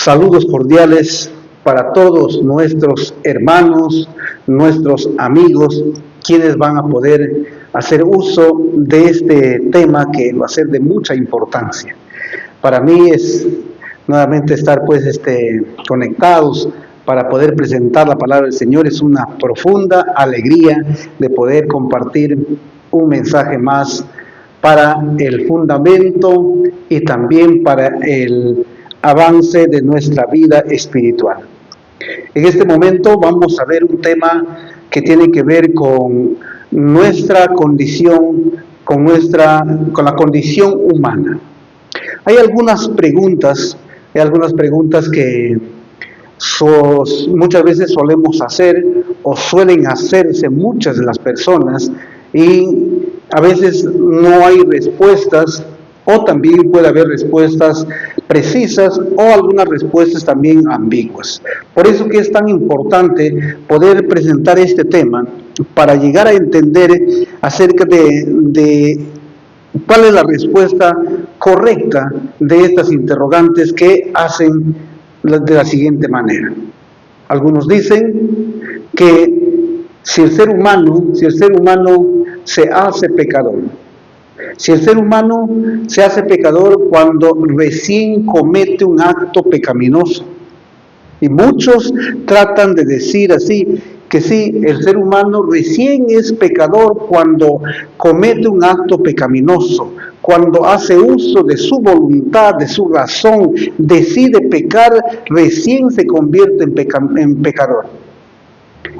Saludos cordiales para todos nuestros hermanos, nuestros amigos, quienes van a poder hacer uso de este tema que va a ser de mucha importancia. Para mí es nuevamente estar conectados para poder presentar la palabra del Señor. Es una profunda alegría de poder compartir un mensaje más para el fundamento y también para el avance de nuestra vida espiritual. En este momento vamos a ver un tema que tiene que ver con nuestra condición, con la condición humana. Hay algunas preguntas que muchas veces solemos hacer o suelen hacerse muchas de las personas, y a veces no hay respuestas, o también puede haber respuestas precisas o algunas respuestas también ambiguas. Por eso que es tan importante poder presentar este tema para llegar a entender acerca de cuál es la respuesta correcta de estas interrogantes que hacen de la siguiente manera. Algunos dicen que si el ser humano se hace pecador, si el ser humano se hace pecador cuando recién comete un acto pecaminoso. Y muchos tratan de decir así, que sí, el ser humano recién es pecador cuando comete un acto pecaminoso, cuando hace uso de su voluntad, de su razón, decide pecar, recién se convierte en pecador.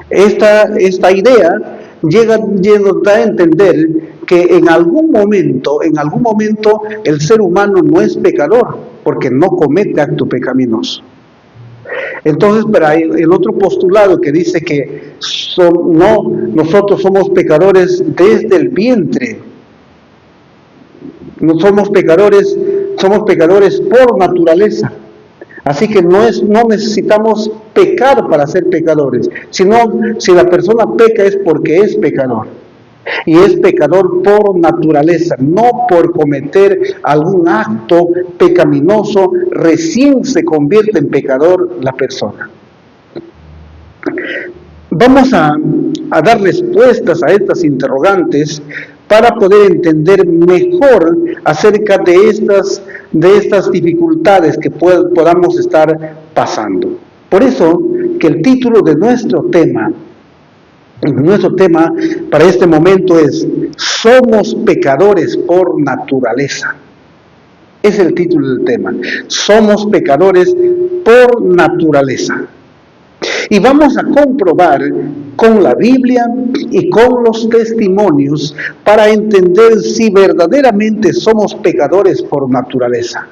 Esta idea nos da a entender que en algún momento el ser humano no es pecador, porque no comete acto pecaminoso. Entonces, pero hay el otro postulado que dice que nosotros somos pecadores desde el vientre. No somos pecadores por naturaleza. Así que no necesitamos pecar para ser pecadores, sino si la persona peca es porque es pecador. Y es pecador por naturaleza, no por cometer algún acto pecaminoso, recién se convierte en pecador la persona. Vamos a dar respuestas a estas interrogantes para poder entender mejor acerca de estas dificultades que podamos estar pasando. Por eso que el título de nuestro tema para este momento es "Somos pecadores por naturaleza". Es el título del tema. Somos pecadores por naturaleza. Y vamos a comprobar con la Biblia y con los testimonios para entender si verdaderamente somos pecadores por naturaleza.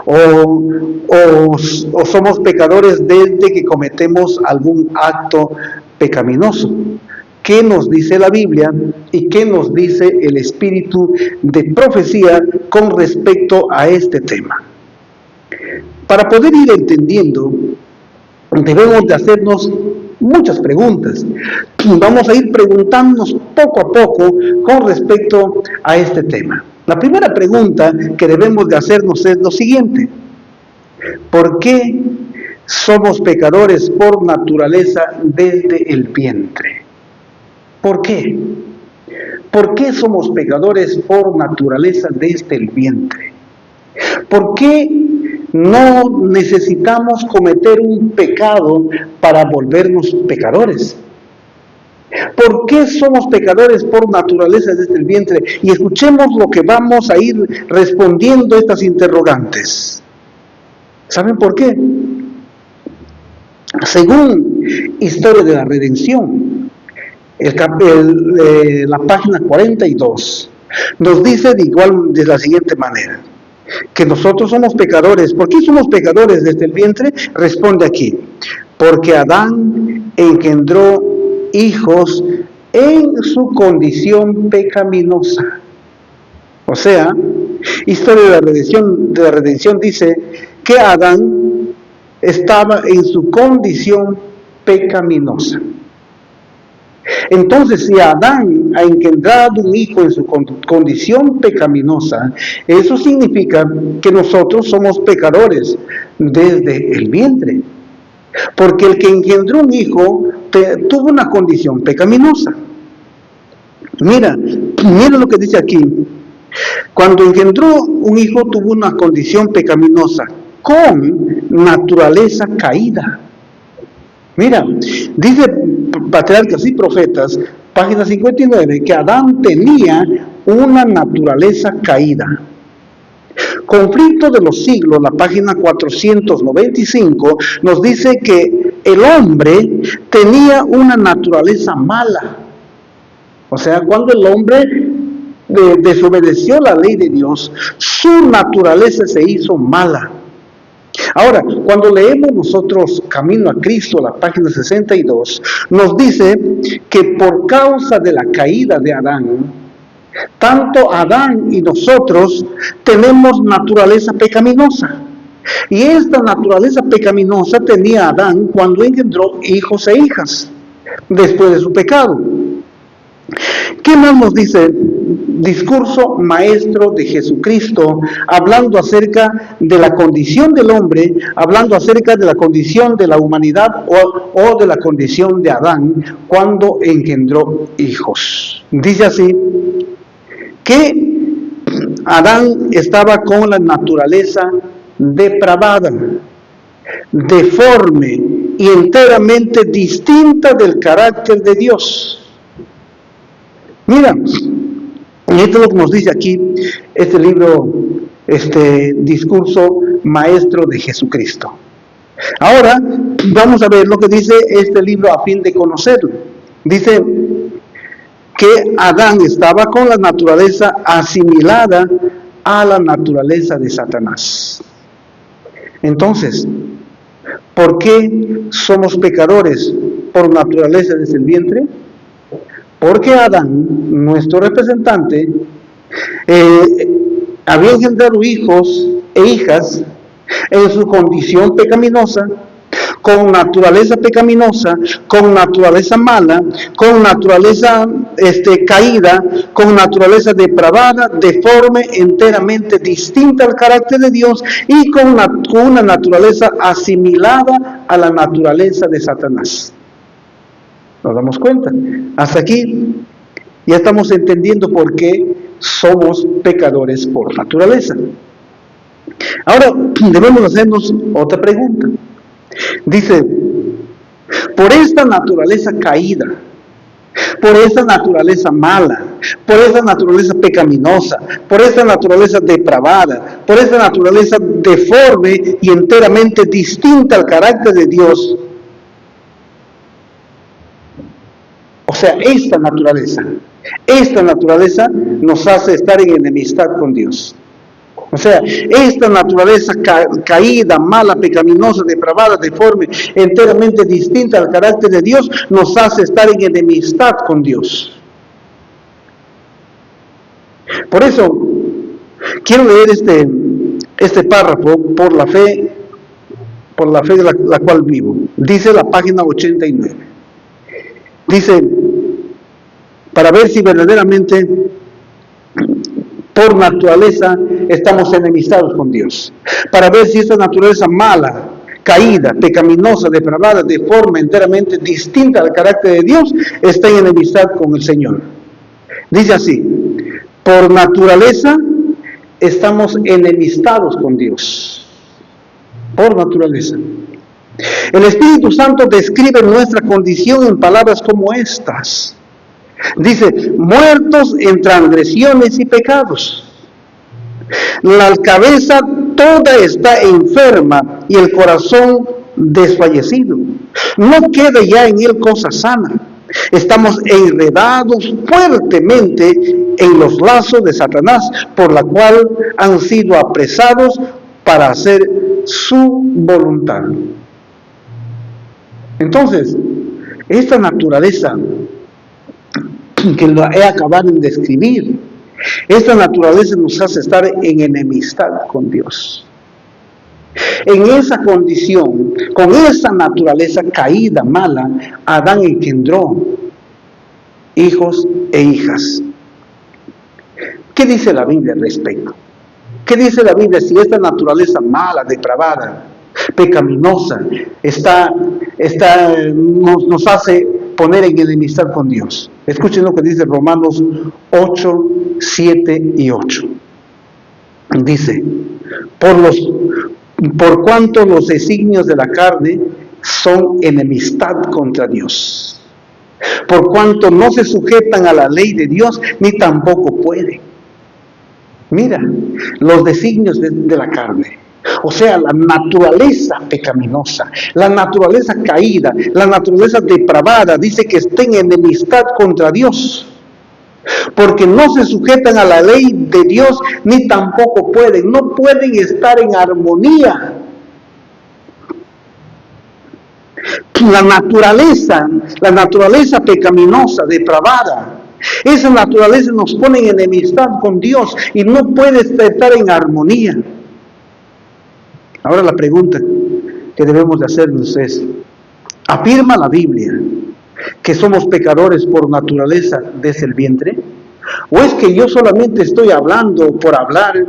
O somos pecadores desde que cometemos algún acto pecaminoso. ¿Qué nos dice la Biblia y qué nos dice el espíritu de profecía con respecto a este tema? Para poder ir entendiendo, debemos de hacernos muchas preguntas. Vamos a ir preguntándonos poco a poco con respecto a este tema. La primera pregunta que debemos de hacernos es lo siguiente: ¿por qué somos pecadores por naturaleza desde el vientre? ¿Por qué? ¿Por qué somos pecadores por naturaleza desde el vientre? ¿Por qué no necesitamos cometer un pecado para volvernos pecadores? ¿Por qué somos pecadores por naturaleza desde el vientre? Y escuchemos lo que vamos a ir respondiendo a estas interrogantes. ¿Saben por qué? Según Historia de la Redención, la página 42, nos dice de la siguiente manera, que nosotros somos pecadores. ¿Por qué somos pecadores desde el vientre? Responde aquí: porque Adán engendró hijos en su condición pecaminosa. O sea, Historia de la Redención dice que Adán estaba en su condición pecaminosa. Entonces, si Adán ha engendrado un hijo en su condición pecaminosa, eso significa que nosotros somos pecadores desde el vientre. Porque el que engendró un hijo tuvo una condición pecaminosa. Mira lo que dice aquí. Cuando engendró un hijo tuvo una condición pecaminosa con naturaleza caída. Mira, dice Patriarcas y Profetas, página 59, que Adán tenía una naturaleza caída. Conflicto de los siglos, la página 495, nos dice que el hombre tenía una naturaleza mala. O sea, cuando el hombre desobedeció la ley de Dios, su naturaleza se hizo mala. Ahora, cuando leemos nosotros Camino a Cristo, la página 62, nos dice que por causa de la caída de Adán, tanto Adán y nosotros tenemos naturaleza pecaminosa. Y esta naturaleza pecaminosa tenía Adán cuando engendró hijos e hijas, después de su pecado. ¿Qué más nos dice? Discurso maestro de Jesucristo, hablando acerca de la condición del hombre, hablando acerca de la condición de la humanidad o de la condición de Adán cuando engendró hijos. Dice así, que Adán estaba con la naturaleza depravada, deforme y enteramente distinta del carácter de Dios. Mira, y esto es lo que nos dice aquí este libro, discurso maestro de Jesucristo. Ahora vamos a ver lo que dice este libro a fin de conocerlo. Dice que Adán estaba con la naturaleza asimilada a la naturaleza de Satanás. Entonces, ¿por qué somos pecadores por naturaleza desde el vientre? Porque Adán, nuestro representante, había engendrado hijos e hijas en su condición pecaminosa, con naturaleza pecaminosa, con naturaleza mala, con naturaleza caída, con naturaleza depravada, deforme, enteramente distinta al carácter de Dios y con una naturaleza asimilada a la naturaleza de Satanás. ¿Nos damos cuenta? Hasta aquí ya estamos entendiendo por qué somos pecadores por naturaleza. Ahora debemos hacernos otra pregunta. Dice, por esta naturaleza caída, por esta naturaleza mala, por esta naturaleza pecaminosa, por esta naturaleza depravada, por esta naturaleza deforme y enteramente distinta al carácter de Dios, o sea, esta naturaleza nos hace estar en enemistad con Dios. O sea, esta naturaleza caída, mala, pecaminosa, depravada, deforme, enteramente distinta al carácter de Dios, nos hace estar en enemistad con Dios. Por eso, quiero leer este párrafo por la fe de la cual vivo. Dice la página 89. Dice, para ver si verdaderamente por naturaleza estamos enemistados con Dios, para ver si esta naturaleza mala, caída, pecaminosa, depravada, deforme, enteramente distinta al carácter de Dios, está en enemistad con el Señor. Dice así, por naturaleza estamos enemistados con Dios, por naturaleza. El Espíritu Santo describe nuestra condición en palabras como estas. Dice, muertos en transgresiones y pecados. La cabeza toda está enferma y el corazón desfallecido. No queda ya en él cosa sana. Estamos enredados fuertemente en los lazos de Satanás, por la cual han sido apresados para hacer su voluntad. Entonces, esta naturaleza que lo he acabado de describir, esta naturaleza nos hace estar en enemistad con Dios. En esa condición, con esa naturaleza caída, mala, Adán engendró hijos e hijas. ¿Qué dice la Biblia al respecto? ¿Qué dice la Biblia si esta naturaleza mala, depravada, pecaminosa, nos hace poner en enemistad con Dios? Escuchen lo que dice Romanos 8, 7 y 8. Dice, por cuanto los designios de la carne son enemistad contra Dios, por cuanto no se sujetan a la ley de Dios, ni tampoco pueden. Mira, los designios de la carne, o sea, la naturaleza pecaminosa, la naturaleza caída, la naturaleza depravada, dice que estén en enemistad contra Dios, porque no se sujetan a la ley de Dios, ni tampoco pueden, no pueden estar en armonía. La naturaleza pecaminosa, depravada, esa naturaleza nos pone en enemistad con Dios y no puede estar en armonía. Ahora la pregunta que debemos de hacernos es, ¿afirma la Biblia que somos pecadores por naturaleza desde el vientre? ¿O es que yo solamente estoy hablando por hablar?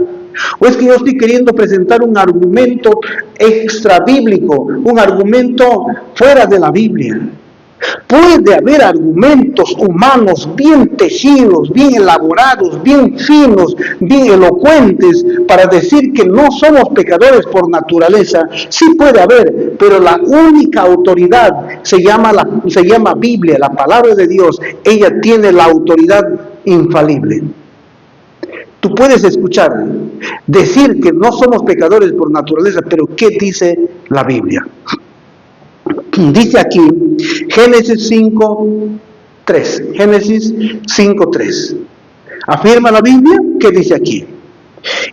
¿O es que yo estoy queriendo presentar un argumento extra bíblico, un argumento fuera de la Biblia? Puede haber argumentos humanos bien tejidos, bien elaborados, bien finos, bien elocuentes para decir que no somos pecadores por naturaleza. Sí puede haber, pero la única autoridad se llama Biblia, la palabra de Dios. Ella tiene la autoridad infalible. Tú puedes escuchar, decir que no somos pecadores por naturaleza, pero ¿qué dice la Biblia? Dice aquí, Génesis 5:3. Génesis 5:3. Afirma la Biblia, ¿qué dice aquí?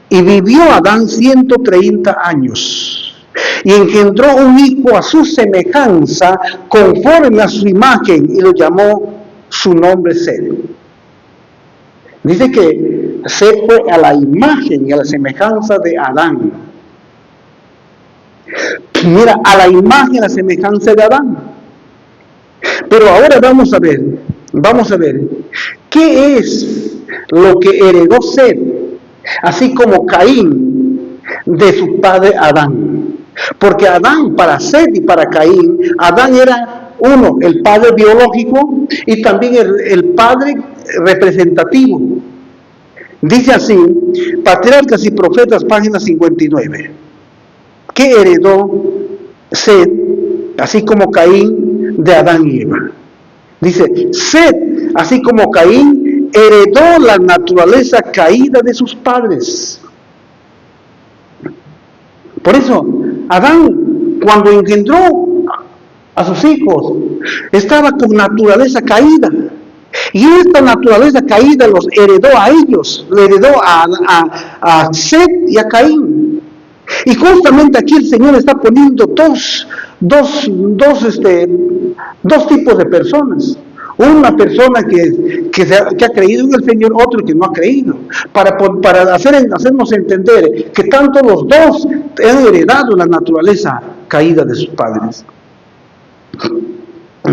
Y vivió Adán 130 años, y engendró un hijo a su semejanza, conforme a su imagen, y lo llamó su nombre Set. Dice que Set fue a la imagen y a la semejanza de Adán. Mira, a la imagen y a la semejanza de Adán. Pero ahora vamos a ver, ¿qué es lo que heredó Set, así como Caín, de su padre Adán? Porque Adán, para Set y para Caín, Adán era uno, el padre biológico y también el padre representativo. Dice así, Patriarcas y Profetas, página 59. ¿Qué heredó Set, así como Caín, de Adán y Eva? Dice, Set, así como Caín, heredó la naturaleza caída de sus padres. Por eso, Adán, cuando engendró a sus hijos, estaba con naturaleza caída. Y esta naturaleza caída los heredó a ellos, le heredó a Set y a Caín. Y justamente aquí el Señor está poniendo dos tipos de personas. Una persona que ha creído en el Señor, otro que no ha creído. Para hacernos entender que tanto los dos han heredado la naturaleza caída de sus padres.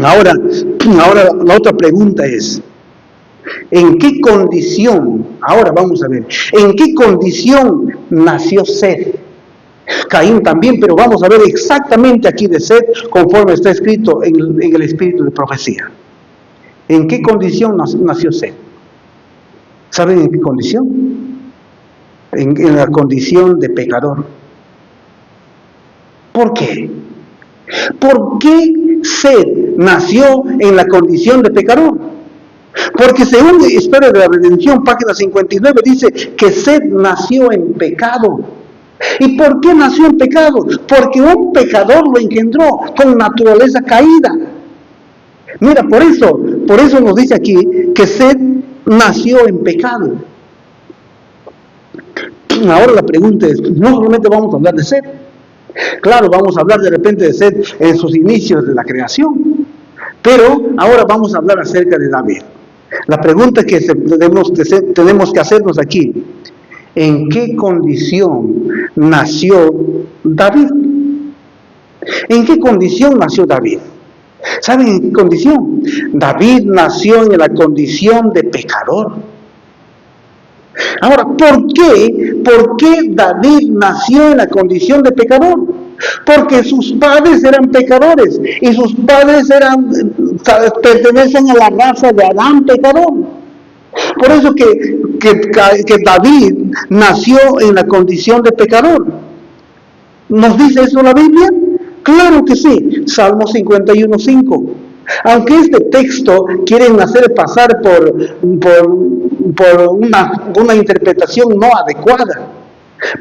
Ahora la otra pregunta es, ¿en qué condición? Ahora vamos a ver, ¿en qué condición nació Set? Caín también, pero vamos a ver exactamente aquí de Set, conforme está escrito en el espíritu de profecía. ¿En qué condición nació Set? ¿Saben en qué condición? En la condición de pecador. ¿Por qué? ¿Por qué Set nació en la condición de pecador? Porque según la historia de la redención, página 59, dice que Set nació en pecado. ¿Y por qué nació en pecado? Porque un pecador lo engendró con naturaleza caída. Mira, por eso nos dice aquí que Set nació en pecado. Ahora la pregunta es, no solamente vamos a hablar de Set. Claro, vamos a hablar de repente de Set en sus inicios de la creación. Pero ahora vamos a hablar acerca de David. La pregunta que tenemos que hacernos aquí, ¿en qué condición nació David? ¿En qué condición nació David? ¿Saben en qué condición? David nació en la condición de pecador. Ahora, ¿por qué? ¿Por qué David nació en la condición de pecador? Porque sus padres eran pecadores y sus padres pertenecen a la raza de Adán pecador. Por eso que David nació en la condición de pecador. ¿Nos dice eso la Biblia? Claro que sí. Salmo 51:5. Aunque este texto quieren hacer pasar por una interpretación no adecuada.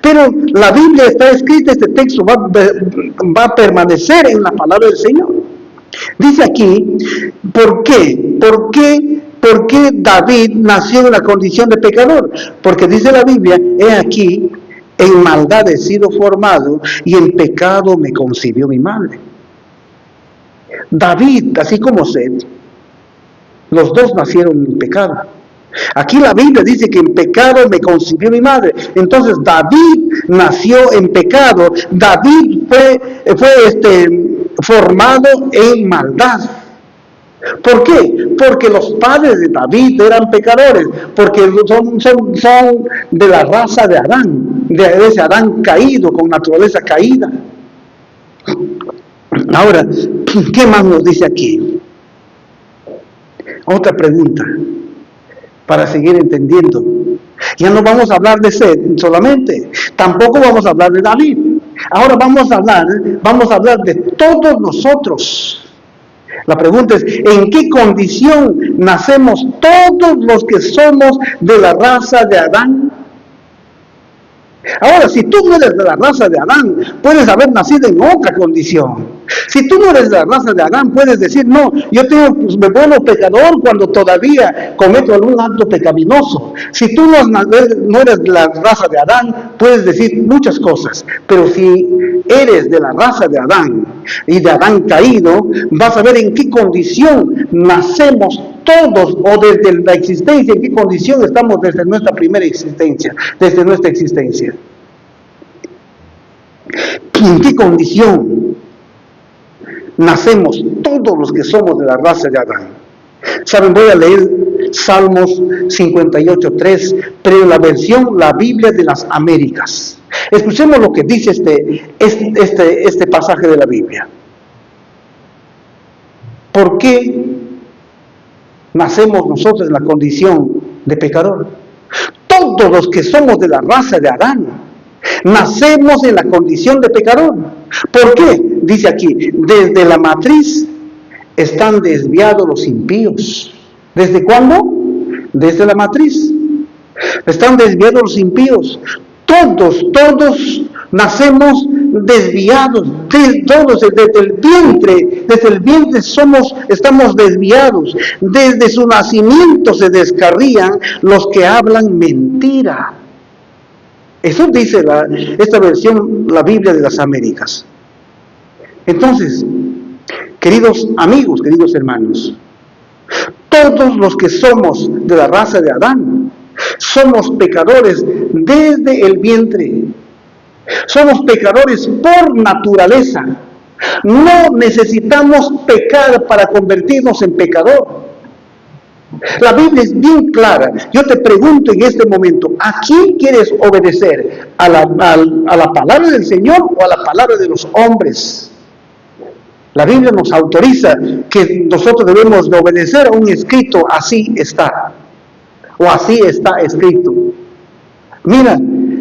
Pero la Biblia está escrita, este texto va a permanecer en la palabra del Señor. Dice aquí, ¿por qué? ¿Por qué David nació en la condición de pecador? Porque dice la Biblia, he aquí, en maldad he sido formado y en pecado me concibió mi madre. David, así como Seth, los dos nacieron en pecado. Aquí la Biblia dice que en pecado me concibió mi madre. Entonces David nació en pecado. David fue formado en maldad. ¿Por qué? Porque los padres de David eran pecadores, porque son de la raza de Adán, de ese Adán caído, con naturaleza caída. Ahora, ¿qué más nos dice aquí? Otra pregunta, para seguir entendiendo. Ya no vamos a hablar de Seth solamente, tampoco vamos a hablar de David. Ahora vamos a hablar de todos nosotros. La pregunta es, ¿en qué condición nacemos todos los que somos de la raza de Adán? Ahora, si tú no eres de la raza de Adán, puedes haber nacido en otra condición. Si tú no eres de la raza de Adán, puedes decir, no, me vuelvo pecador cuando todavía cometo algún acto pecaminoso. Si tú no eres de la raza de Adán, puedes decir muchas cosas. Pero si eres de la raza de Adán y de Adán caído, vas a ver en qué condición nacemos todos, o desde la existencia, en qué condición estamos desde nuestra primera existencia, desde nuestra existencia. ¿En qué condición nacemos todos los que somos de la raza de Adán? Saben, voy a leer Salmos 58:3, pero en la versión, la Biblia de las Américas. Escuchemos lo que dice este pasaje de la Biblia. ¿Por qué nacemos nosotros en la condición de pecador? Todos los que somos de la raza de Adán nacemos en la condición de pecador. ¿Por qué? Dice aquí, desde la matriz están desviados los impíos. ¿Desde cuándo? Desde la matriz. Están desviados los impíos. Todos nacemos desviados. Desde el vientre estamos desviados. Desde su nacimiento se descarrían los que hablan mentira. Eso dice esta versión, la Biblia de las Américas. Entonces, queridos amigos, queridos hermanos, todos los que somos de la raza de Adán, somos pecadores desde el vientre. Somos pecadores por naturaleza. No necesitamos pecar para convertirnos en pecador. La Biblia es bien clara. Yo te pregunto en este momento, ¿a quién quieres obedecer? ¿A la palabra del Señor o a la palabra de los hombres? La Biblia nos autoriza que nosotros debemos de obedecer a un escrito, así está, o así está escrito. Mira,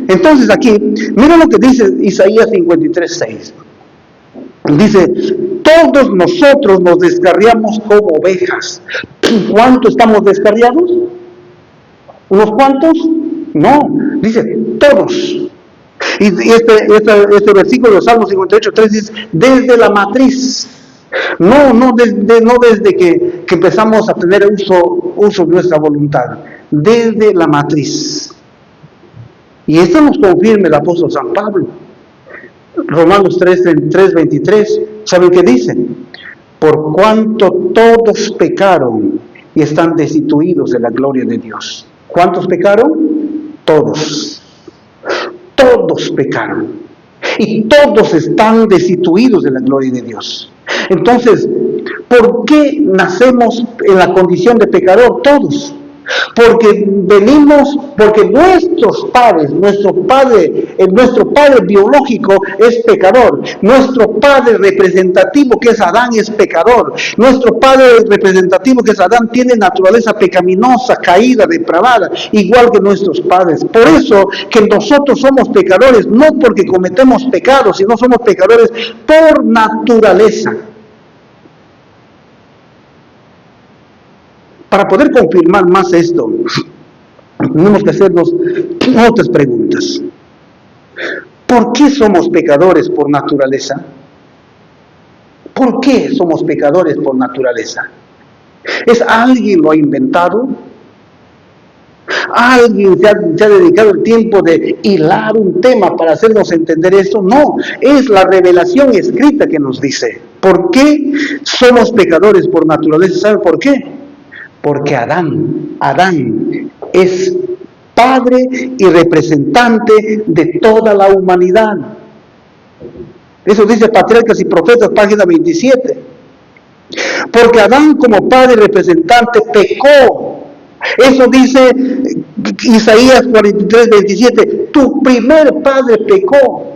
entonces aquí, mira lo que dice Isaías 53:6. Dice, todos nosotros nos descarriamos como ovejas. ¿Cuántos estamos descarriados? ¿Unos cuantos? No, dice, todos. Y este versículo de Salmo 58:3 dice, desde la matriz. No desde que empezamos a tener uso de nuestra voluntad. Desde la matriz. Y esto nos confirma el apóstol San Pablo. Romanos 3:23, ¿saben qué dice? Por cuanto todos pecaron y están destituidos de la gloria de Dios. ¿Cuántos pecaron? Todos. Todos pecaron. Y todos están destituidos de la gloria de Dios. Entonces, ¿por qué nacemos en la condición de pecador todos? Porque nuestros padres, nuestro padre biológico es pecador, nuestro padre representativo que es Adán es pecador, nuestro padre representativo que es Adán tiene naturaleza pecaminosa, caída, depravada, igual que nuestros padres. Por eso que nosotros somos pecadores, no porque cometemos pecados, sino somos pecadores por naturaleza. Para poder confirmar más esto, tenemos que hacernos otras preguntas. ¿Por qué somos pecadores por naturaleza? ¿Por qué somos pecadores por naturaleza? ¿Es alguien lo ha inventado? ¿Alguien se ha dedicado el tiempo de hilar un tema para hacernos entender esto? No, es la revelación escrita que nos dice. ¿Por qué somos pecadores por naturaleza? ¿Sabe por qué? Porque Adán es padre y representante de toda la humanidad. Eso dice Patriarcas y Profetas, página 27. Porque Adán como padre y representante pecó. Eso dice Isaías 43, 27. Tu primer padre pecó.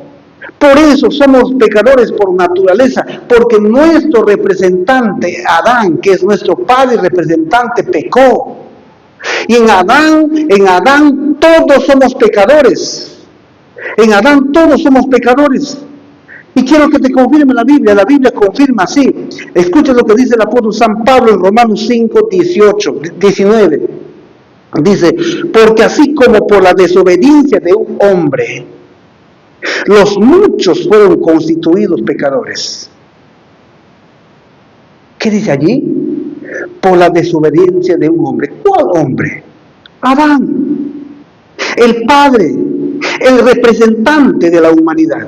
Por eso somos pecadores por naturaleza, porque nuestro representante, Adán, que es nuestro padre y representante, pecó. Y en Adán todos somos pecadores. En Adán todos somos pecadores. Y quiero que te confirme la Biblia confirma así. Escucha lo que dice el apóstol San Pablo en Romanos 5, 19. Dice, porque así como por la desobediencia de un hombre, los muchos fueron constituidos pecadores. ¿Qué dice allí? Por la desobediencia de un hombre. ¿Cuál hombre? Adán, el padre, el representante de la humanidad.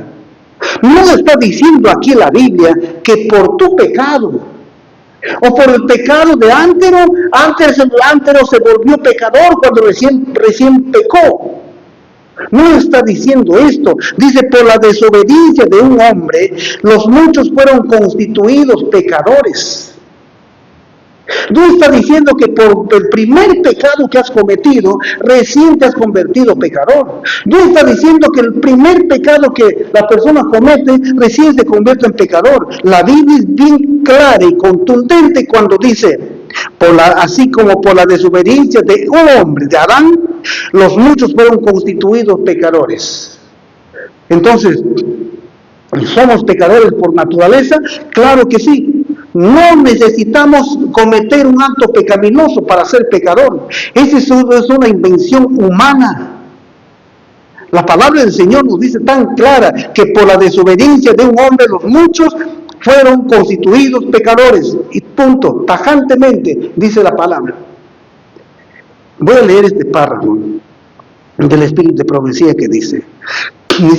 No está diciendo aquí la Biblia que por tu pecado o por el pecado de Ántero, Ántero se volvió pecador cuando recién pecó. No está diciendo esto. Dice, por la desobediencia de un hombre, los muchos fueron constituidos pecadores. No está diciendo que por el primer pecado que has cometido, recién te has convertido pecador. No está diciendo que el primer pecado que la persona comete, recién se convierte en pecador. La Biblia es bien clara y contundente cuando dice, así como por la desobediencia de un hombre, de Adán, los muchos fueron constituidos pecadores. Entonces, ¿somos pecadores por naturaleza? Claro que sí. No necesitamos cometer un acto pecaminoso para ser pecador. Esa es una invención humana. La palabra del Señor nos dice tan clara que por la desobediencia de un hombre los muchos fueron constituidos pecadores. Y punto, tajantemente dice la palabra. Voy a leer este párrafo del Espíritu de Profecía que dice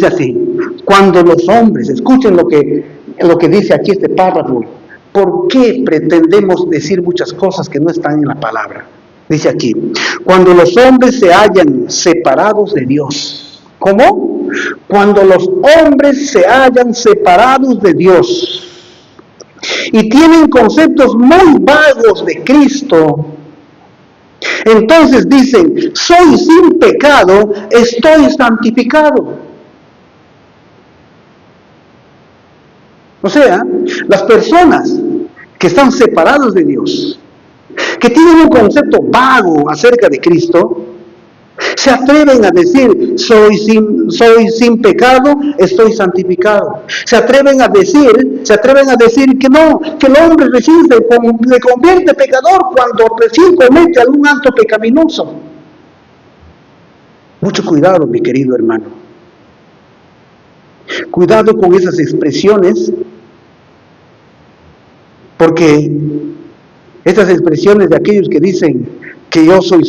así, cuando los hombres, escuchen lo que dice aquí este párrafo. ¿Por qué pretendemos decir muchas cosas que no están en la palabra? Dice aquí, cuando los hombres se hallan separados de Dios. ¿Cómo? Cuando los hombres se hallan separados de Dios y tienen conceptos muy vagos de Cristo, entonces dicen, soy sin pecado, estoy santificado. O sea, las personas que están separadas de Dios, que tienen un concepto vago acerca de Cristo, se atreven a decir, soy sin pecado, estoy santificado. Se atreven a decir que no, que el hombre recién se convierte pecador cuando recién comete algún acto pecaminoso. Mucho cuidado, mi querido hermano. Cuidado con esas expresiones, porque estas expresiones de aquellos que dicen que yo soy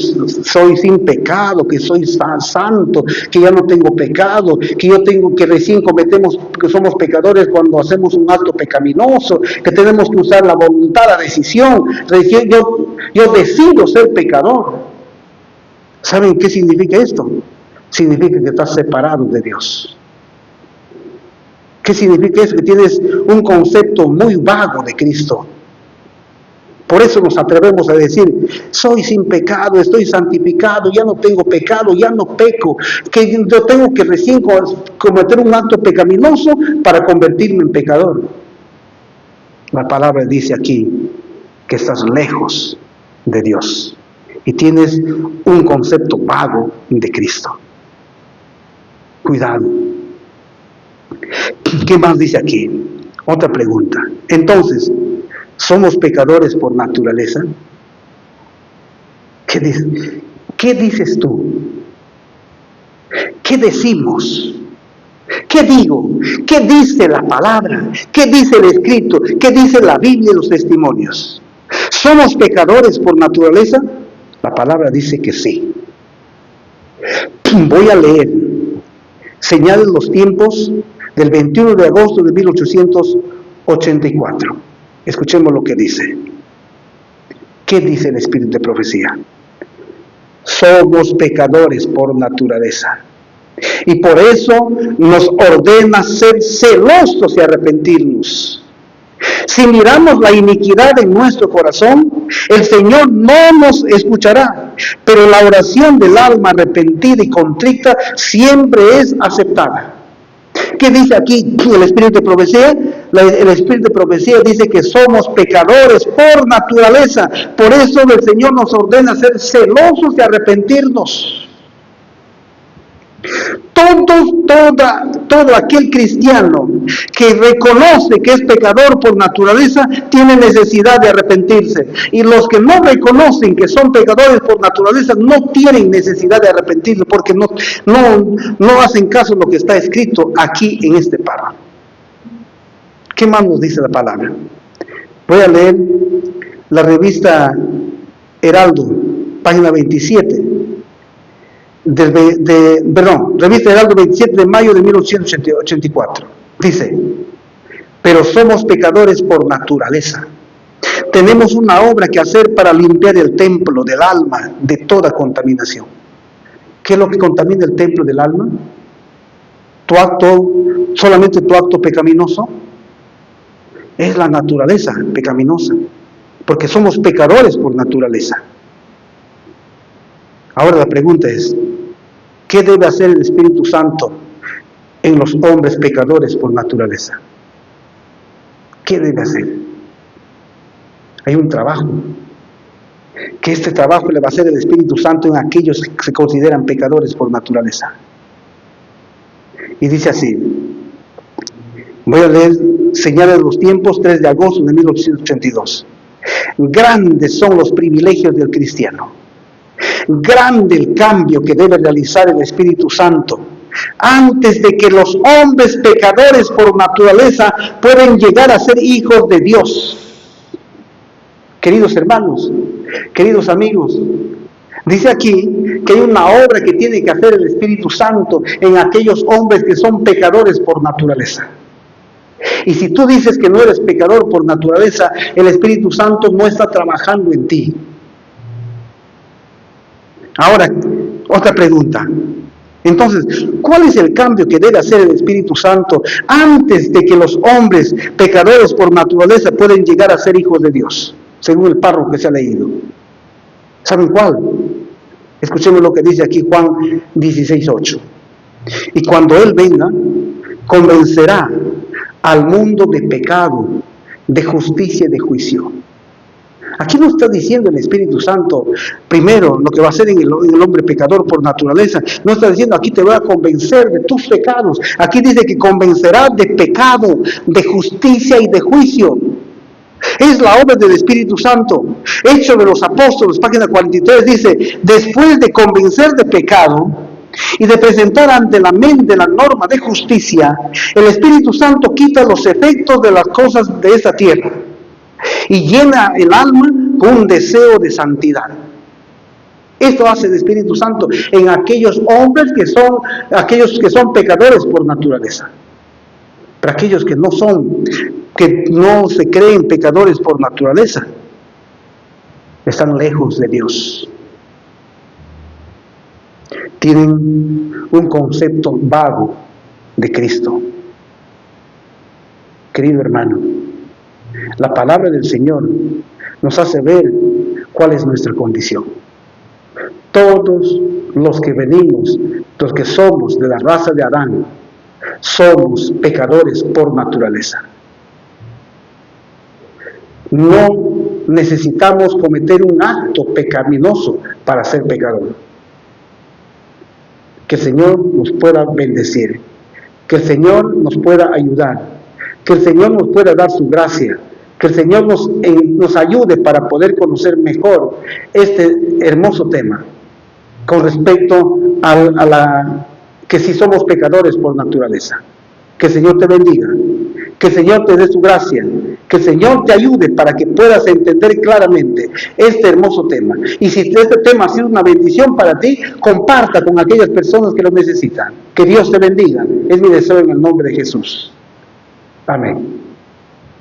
sin pecado, que soy santo, que ya no tengo pecado, que recién cometemos, que somos pecadores cuando hacemos un acto pecaminoso, que tenemos que usar la voluntad, la decisión, recién yo decido ser pecador. ¿Saben qué significa esto? Significa que estás separado de Dios. ¿Qué significa eso? Que tienes un concepto muy vago de Cristo. Por eso nos atrevemos a decir, soy sin pecado, estoy santificado, ya no tengo pecado, ya no peco, que yo tengo que recién cometer un acto pecaminoso para convertirme en pecador. La palabra dice aquí que estás lejos de Dios y tienes un concepto vago de Cristo. Cuidado. ¿Qué más dice aquí? Otra pregunta. Entonces, ¿somos pecadores por naturaleza? ¿Qué dices tú? ¿Qué decimos? ¿Qué digo? ¿Qué dice la palabra? ¿Qué dice el escrito? ¿Qué dice la Biblia y los testimonios? ¿Somos pecadores por naturaleza? La palabra dice que sí. Voy a leer Señales de los Tiempos del 21 de agosto de 1884. Escuchemos lo que dice. ¿Qué dice el Espíritu de Profecía? Somos pecadores por naturaleza. Y por eso nos ordena ser celosos y arrepentirnos. Si miramos la iniquidad en nuestro corazón, el Señor no nos escuchará, pero la oración del alma arrepentida y contrita siempre es aceptada. ¿Qué dice aquí el Espíritu de Profecía? El Espíritu de Profecía dice que somos pecadores por naturaleza. Por eso el Señor nos ordena ser celosos y arrepentirnos. Todo aquel cristiano que reconoce que es pecador por naturaleza tiene necesidad de arrepentirse, y los que no reconocen que son pecadores por naturaleza no tienen necesidad de arrepentirse porque no hacen caso de lo que está escrito aquí en este párrafo. ¿Qué más nos dice la palabra? Voy a leer la revista Heraldo, página 27. Revista Heraldo, 27 de mayo de 1884. Dice: pero somos pecadores por naturaleza. Tenemos una obra que hacer para limpiar el templo del alma de toda contaminación. ¿Qué es lo que contamina el templo del alma? Solamente tu acto pecaminoso. Es la naturaleza pecaminosa, porque somos pecadores por naturaleza. Ahora la pregunta es, ¿qué debe hacer el Espíritu Santo en los hombres pecadores por naturaleza? ¿Qué debe hacer? Hay un trabajo, que este trabajo le va a hacer el Espíritu Santo en aquellos que se consideran pecadores por naturaleza. Y dice así, voy a leer Señales de los Tiempos, 3 de agosto de 1882. Grandes son los privilegios del cristiano. Grande el cambio que debe realizar el Espíritu Santo antes de que los hombres pecadores por naturaleza puedan llegar a ser hijos de Dios. Queridos hermanos, queridos amigos, dice aquí que hay una obra que tiene que hacer el Espíritu Santo en aquellos hombres que son pecadores por naturaleza. Y si tú dices que no eres pecador por naturaleza, el Espíritu Santo no está trabajando en ti. Ahora, otra pregunta. Entonces, ¿cuál es el cambio que debe hacer el Espíritu Santo antes de que los hombres pecadores por naturaleza puedan llegar a ser hijos de Dios? Según el párrafo que se ha leído. ¿Saben cuál? Escuchemos lo que dice aquí Juan 16:8. Y cuando Él venga, convencerá al mundo de pecado, de justicia y de juicio. Aquí no está diciendo el Espíritu Santo, primero, lo que va a hacer en el hombre pecador por naturaleza. No está diciendo, aquí te voy a convencer de tus pecados. Aquí dice que convencerá de pecado, de justicia y de juicio. Es la obra del Espíritu Santo. Hechos de los Apóstoles, página 43, dice, después de convencer de pecado y de presentar ante la mente la norma de justicia, el Espíritu Santo quita los efectos de las cosas de esta tierra y llena el alma con un deseo de santidad. Esto hace el Espíritu Santo en aquellos hombres que son pecadores por naturaleza. Pero aquellos que no se creen pecadores por naturaleza, están lejos de Dios. Tienen un concepto vago de Cristo. Querido hermano, la palabra del Señor nos hace ver cuál es nuestra condición. Todos los que venimos, los que somos de la raza de Adán, somos pecadores por naturaleza. No necesitamos cometer un acto pecaminoso para ser pecador. Que el Señor nos pueda bendecir, que el Señor nos pueda ayudar, que el Señor nos pueda dar su gracia, que el Señor nos ayude para poder conocer mejor este hermoso tema con respecto a que si somos pecadores por naturaleza. Que el Señor te bendiga, que el Señor te dé su gracia, que el Señor te ayude para que puedas entender claramente este hermoso tema. Y si este tema ha sido una bendición para ti, comparta con aquellas personas que lo necesitan. Que Dios te bendiga. Es mi deseo en el nombre de Jesús. Amén.